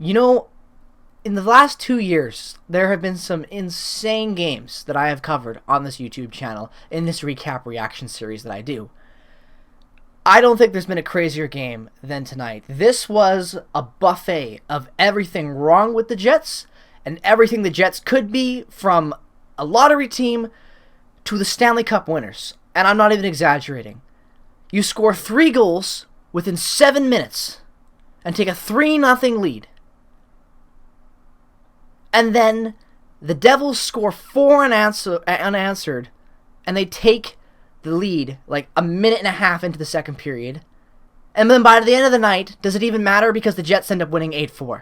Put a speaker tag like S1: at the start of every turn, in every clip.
S1: You know, in the last 2 years, there have been some insane games that I have covered on this YouTube channel in this recap reaction series that I do. I don't think there's been a crazier game than tonight. This was a buffet of everything wrong with the Jets and everything the Jets could be, from a lottery team to the Stanley Cup winners. And I'm not even exaggerating. You score 3 goals within 7 minutes and take a 3-0 lead. And then the Devils score 4 unanswered, and they take the lead like a minute and a half into the second period. And then by the end of the night, does it even matter because the Jets end up winning 8-4?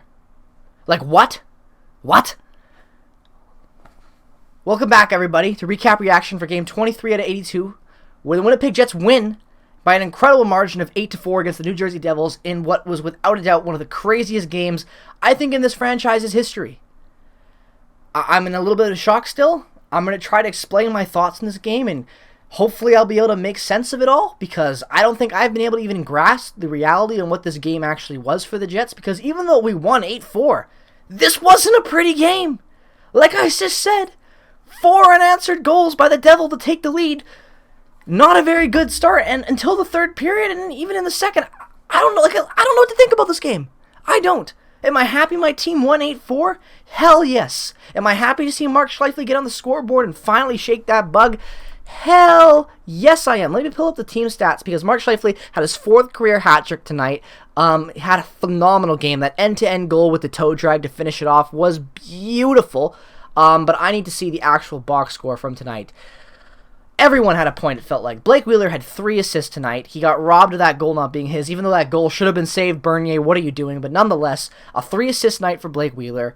S1: Like, what? What? Welcome back, everybody, to Recap Reaction for Game 23 out of 82, where the Winnipeg Jets win by an incredible margin of 8-4 against the New Jersey Devils in what was without a doubt one of the craziest games, I think, in this franchise's history. I'm in a little bit of shock still. I'm going to try to explain my thoughts in this game, and hopefully I'll be able to make sense of it all, because I don't think I've been able to even grasp the reality on what this game actually was for the Jets, because even though we won 8-4, this wasn't a pretty game. Like I just said, 4 unanswered goals by the Devil to take the lead. Not a very good start, and until the third period, and even in the second, I don't know what to think about this game. I don't. Am I happy my team won 8-4? Hell yes. Am I happy to see Mark Scheifele get on the scoreboard and finally shake that bug? Hell yes, I am. Let me pull up the team stats, because Mark Scheifele had his 4th career hat trick tonight. He had a phenomenal game. That end-to-end goal with the toe drag to finish it off was beautiful. But I need to see the actual box score from tonight. Everyone had a point, it felt like. Blake Wheeler had 3 assists tonight. He got robbed of that goal not being his, even though that goal should have been saved. Bernier, what are you doing? But nonetheless, a 3-assist night for Blake Wheeler.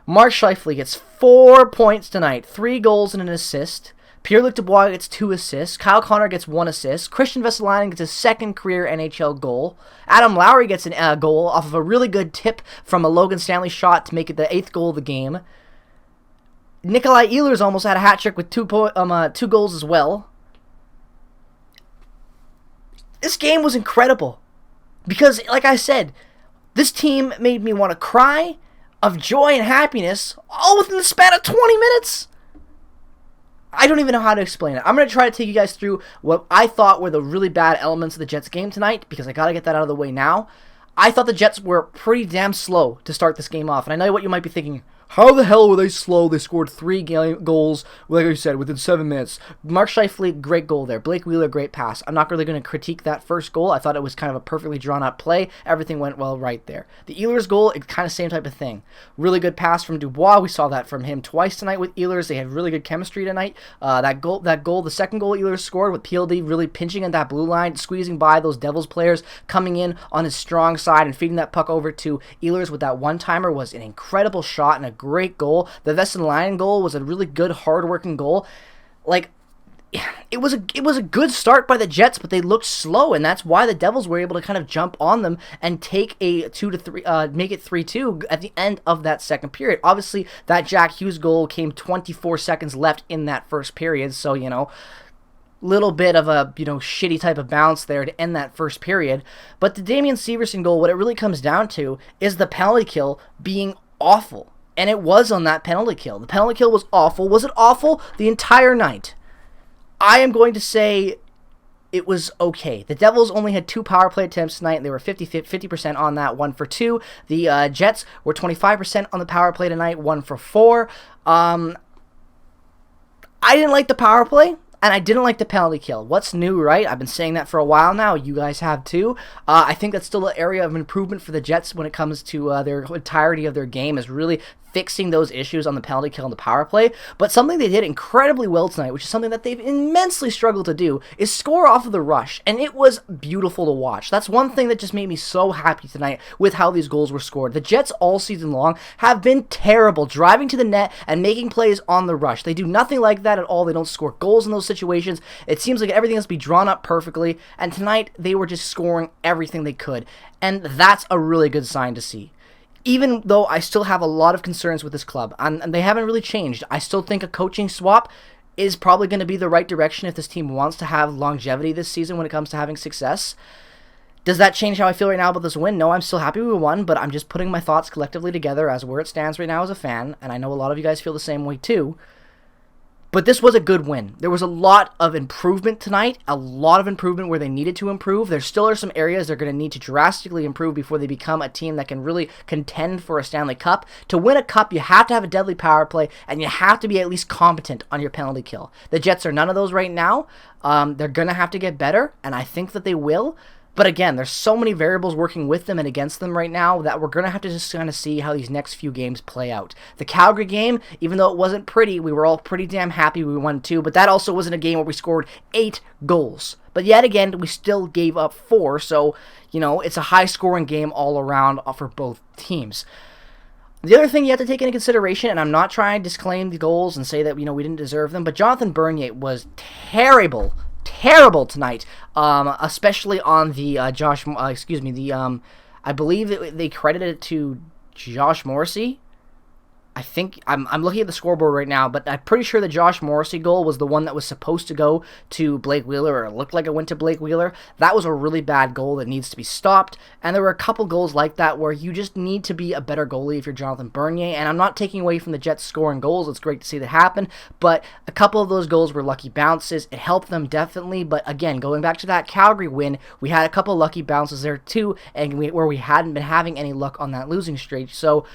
S1: Mark Scheifele gets 4 points tonight, 3 goals and an assist. Pierre-Luc Dubois gets 2 assists. Kyle Connor gets 1 assist. Christian Vesalainen gets his 2nd career NHL goal. Adam Lowry gets a goal off of a really good tip from a Logan Stanley shot to make it the 8th goal of the game. Nikolai Ehlers almost had a hat trick with 2 goals as well. This game was incredible because, like I said, this team made me want to cry of joy and happiness all within the span of 20 minutes. I don't even know how to explain it. I'm going to try to take you guys through what I thought were the really bad elements of the Jets game tonight, because I got to get that out of the way now. I thought the Jets were pretty damn slow to start this game off, and I know what you might be thinking. How the hell were they slow? They scored 3 goals, like I said, within 7 minutes. Mark Scheifele, great goal there. Blake Wheeler, great pass. I'm not really going to critique that first goal. I thought it was kind of a perfectly drawn-out play. Everything went well right there. The Ehlers goal, it's kind of same type of thing. Really good pass from Dubois. We saw that from him twice tonight with Ehlers. They had really good chemistry tonight. That goal, the second goal Ehlers scored with PLD really pinching at that blue line, squeezing by those Devils players, coming in on his strong side and feeding that puck over to Ehlers with that one-timer was an incredible shot and a great goal. The Vesalainen goal was a really good, hard-working goal. Like, it was a good start by the Jets, but they looked slow, and that's why the Devils were able to kind of jump on them and take a 2-3, make it 3-2 at the end of that second period. Obviously, that Jack Hughes goal came 24 seconds left in that first period, so little bit of a shitty type of bounce there to end that first period. But the Damian Severson goal, what it really comes down to is the penalty kill being awful. And it was on that penalty kill. The penalty kill was awful. Was it awful the entire night? I am going to say it was okay. The Devils only had 2 power play attempts tonight, and they were 50% on that, 1 for 2. The Jets were 25% on the power play tonight, 1 for 4. I didn't like the power play, and I didn't like the penalty kill. What's new, right? I've been saying that for a while now. You guys have too. I think that's still an area of improvement for the Jets when it comes to their entirety of their game, is really fixing those issues on the penalty kill and the power play. But something they did incredibly well tonight, which is something that they've immensely struggled to do, is score off of the rush. And it was beautiful to watch. That's one thing that just made me so happy tonight with how these goals were scored. The Jets all season long have been terrible driving to the net and making plays on the rush. They do nothing like that at all. They don't score goals in those situations. It seems like everything has to be drawn up perfectly. And tonight, they were just scoring everything they could. And that's a really good sign to see. Even though I still have a lot of concerns with this club, and they haven't really changed, I still think a coaching swap is probably going to be the right direction if this team wants to have longevity this season when it comes to having success. Does that change how I feel right now about this win? No, I'm still happy we won, but I'm just putting my thoughts collectively together as where it stands right now as a fan, and I know a lot of you guys feel the same way too. But this was a good win. There was a lot of improvement tonight, a lot of improvement where they needed to improve. There still are some areas they're going to need to drastically improve before they become a team that can really contend for a Stanley Cup. To win a cup, you have to have a deadly power play, and you have to be at least competent on your penalty kill. The Jets are none of those right now. They're going to have to get better, and I think that they will. But again, there's so many variables working with them and against them right now that we're going to have to just kind of see how these next few games play out. The Calgary game, even though it wasn't pretty, we were all pretty damn happy we won 2, but that also wasn't a game where we scored 8 goals. But yet again, we still gave up 4, so, it's a high-scoring game all around for both teams. The other thing you have to take into consideration, and I'm not trying to disclaim the goals and say that, we didn't deserve them, but Jonathan Bernier was terrible tonight, especially on the I believe they credited it to Josh Morrissey. I think I'm looking at the scoreboard right now, but I'm pretty sure the Josh Morrissey goal was the one that was supposed to go to Blake Wheeler, or it looked like it went to Blake Wheeler. That was a really bad goal that needs to be stopped, and there were a couple goals like that where you just need to be a better goalie if you're Jonathan Bernier, and I'm not taking away from the Jets scoring goals. It's great to see that happen, but a couple of those goals were lucky bounces. It helped them definitely, but again, going back to that Calgary win, we had a couple of lucky bounces there too, and where we hadn't been having any luck on that losing streak, so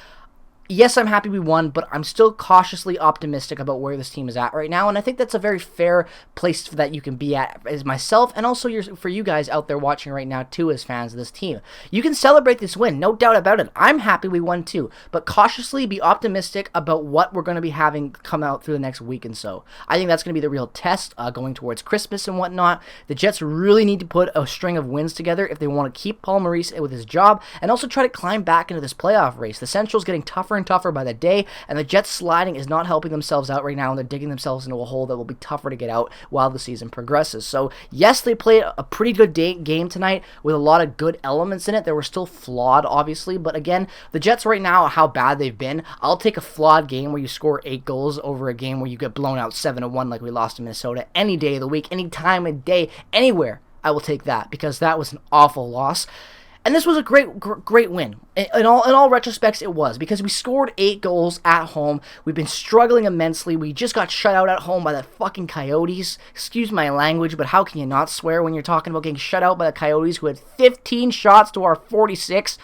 S1: yes, I'm happy we won, but I'm still cautiously optimistic about where this team is at right now, and I think that's a very fair place that you can be at as myself, and also for you guys out there watching right now too as fans of this team. You can celebrate this win, no doubt about it. I'm happy we won too, but cautiously be optimistic about what we're going to be having come out through the next week and so. I think that's going to be the real test going towards Christmas and whatnot. The Jets really need to put a string of wins together if they want to keep Paul Maurice with his job and also try to climb back into this playoff race. The Central's getting tougher and tougher by the day, and the Jets sliding is not helping themselves out right now, and they're digging themselves into a hole that will be tougher to get out while the season progresses. So yes, they played a pretty good game tonight with a lot of good elements in it. They were still flawed, obviously, but again, the Jets right now, how bad they've been, I'll take a flawed game where you score 8 goals over a game where you get blown out 7-1 like we lost to Minnesota any day of the week, any time of day, anywhere. I will take that because that was an awful loss. And this was a great win. In all retrospects, it was, because we scored 8 goals at home. We've been struggling immensely. We just got shut out at home by the fucking Coyotes. Excuse my language, but how can you not swear when you're talking about getting shut out by the Coyotes, who had 15 shots to our 46?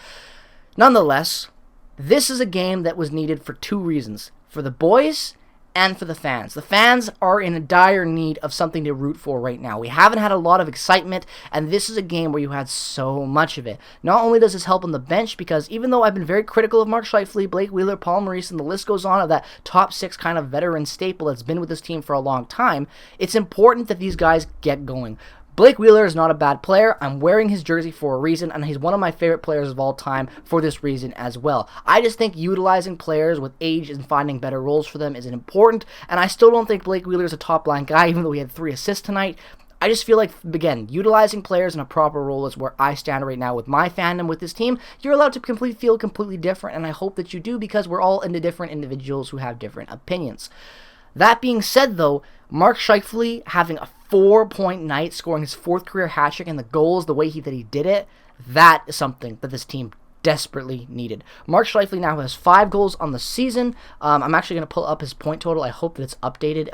S1: Nonetheless, this is a game that was needed for 2 reasons. For the boys and for the fans. The fans are in a dire need of something to root for right now. We haven't had a lot of excitement, and this is a game where you had so much of it. Not only does this help on the bench, because even though I've been very critical of Mark Scheifele, Blake Wheeler, Paul Maurice, and the list goes on of that top 6 kind of veteran staple that's been with this team for a long time, it's important that these guys get going. Blake Wheeler is not a bad player. I'm wearing his jersey for a reason, and he's one of my favorite players of all time for this reason as well. I just think utilizing players with age and finding better roles for them is important, and I still don't think Blake Wheeler is a top-line guy, even though he had 3 assists tonight. I just feel like, again, utilizing players in a proper role is where I stand right now with my fandom with this team. You're allowed to feel completely different, and I hope that you do, because we're all into different individuals who have different opinions. That being said, though, Mark Scheifele having a 4-point night, scoring his 4th career hat trick, and the goals the way that he did it, that is something that this team desperately needed. Mark Scheifele now has 5 goals on the season. I'm actually going to pull up his point total. I hope that it's updated.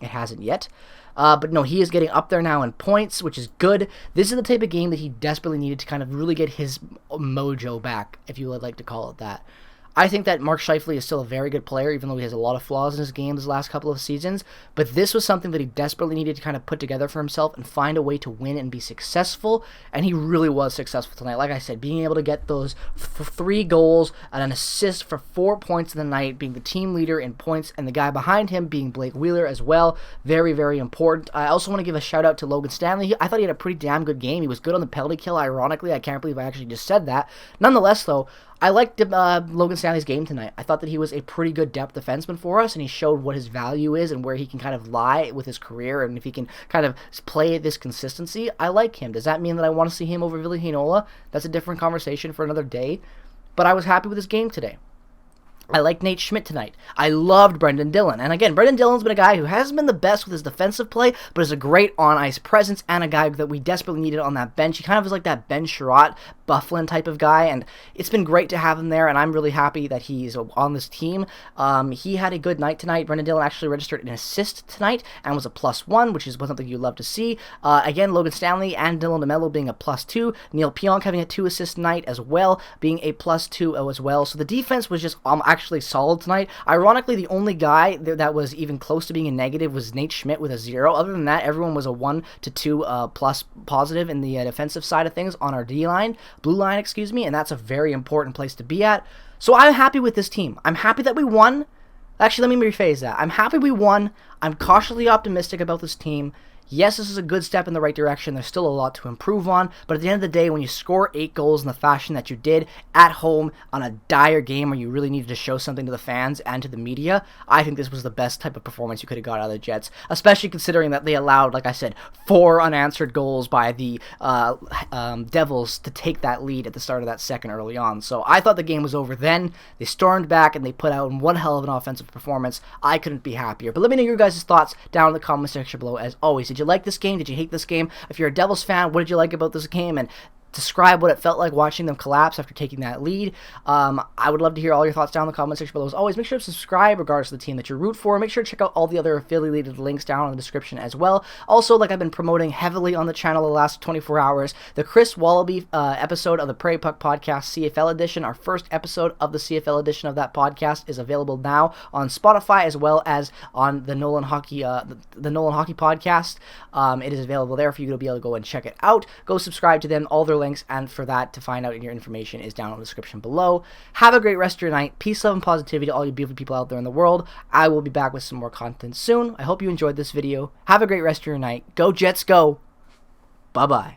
S1: It hasn't yet. But no, he is getting up there now in points, which is good. This is the type of game that he desperately needed to kind of really get his mojo back, if you would like to call it that. I think that Mark Scheifele is still a very good player, even though he has a lot of flaws in his game this last couple of seasons. But this was something that he desperately needed to kind of put together for himself and find a way to win and be successful. And he really was successful tonight. Like I said, being able to get those 3 goals and an assist for 4 points in the night, being the team leader in points, and the guy behind him being Blake Wheeler as well. Very, very important. I also want to give a shout out to Logan Stanley. I thought he had a pretty damn good game. He was good on the penalty kill, ironically. I can't believe I actually just said that. Nonetheless, though, I liked Logan Stanley's game tonight. I thought that he was a pretty good depth defenseman for us, and he showed what his value is and where he can kind of lie with his career, and if he can kind of play this consistency. I like him. Does that mean that I want to see him over Ville Heinola? That's a different conversation for another day, but I was happy with his game today. I like Nate Schmidt tonight. I loved Brendan Dillon. And again, Brendan Dillon's been a guy who hasn't been the best with his defensive play, but is a great on-ice presence and a guy that we desperately needed on that bench. He kind of is like that Ben Sherratt, Bufflin type of guy, and it's been great to have him there, and I'm really happy that he's on this team. He had a good night tonight. Brendan Dillon actually registered an assist tonight and was a +1, which is something you'd love to see. Again, Logan Stanley and Dylan DeMello being a +2. Neil Pionk having a 2 assist night as well, being a +2 as well. So the defense was just actually solid tonight. Ironically, the only guy that was even close to being a negative was Nate Schmidt with a 0. Other than that, everyone was a 1 to 2 plus positive in the defensive side of things on our blue line, excuse me, and that's a very important place to be at. So I'm happy with this team. I'm happy that we won. Actually, let me rephrase that. I'm happy we won. I'm cautiously optimistic about this team. Yes, this is a good step in the right direction. There's still a lot to improve on, but at the end of the day, when you score 8 goals in the fashion that you did at home on a dire game where you really needed to show something to the fans and to the media, I think this was the best type of performance you could have got out of the Jets, especially considering that they allowed, like I said, 4 unanswered goals by the Devils to take that lead at the start of that second early on. So I thought the game was over then. They stormed back and they put out one hell of an offensive performance. I couldn't be happier. But let me know your guys' thoughts down in the comment section below as always. Did you like this game? Did you hate this game? If you're a Devils fan, what did you like about this game? And describe what it felt like watching them collapse after taking that lead. I would love to hear all your thoughts down in the comment section below. As always, make sure to subscribe regardless of the team that you root for. Make sure to check out all the other affiliated links down in the description as well. Also, like I've been promoting heavily on the channel the last 24 hours, the Chris Wallaby episode of the Prairie Puck Podcast CFL edition, our first episode of the CFL edition of that podcast, is available now on Spotify as well as on the Nolan Hockey Podcast. It is available there for you to be able to go and check it out. Go subscribe to them, all their links, and for that to find out your information is down in the description below. Have a great rest of your night. Peace, love, and positivity to all you beautiful people out there in the world. I will be back with some more content soon. I hope you enjoyed this video. Have a great rest of your night. Go Jets, go. Bye-bye.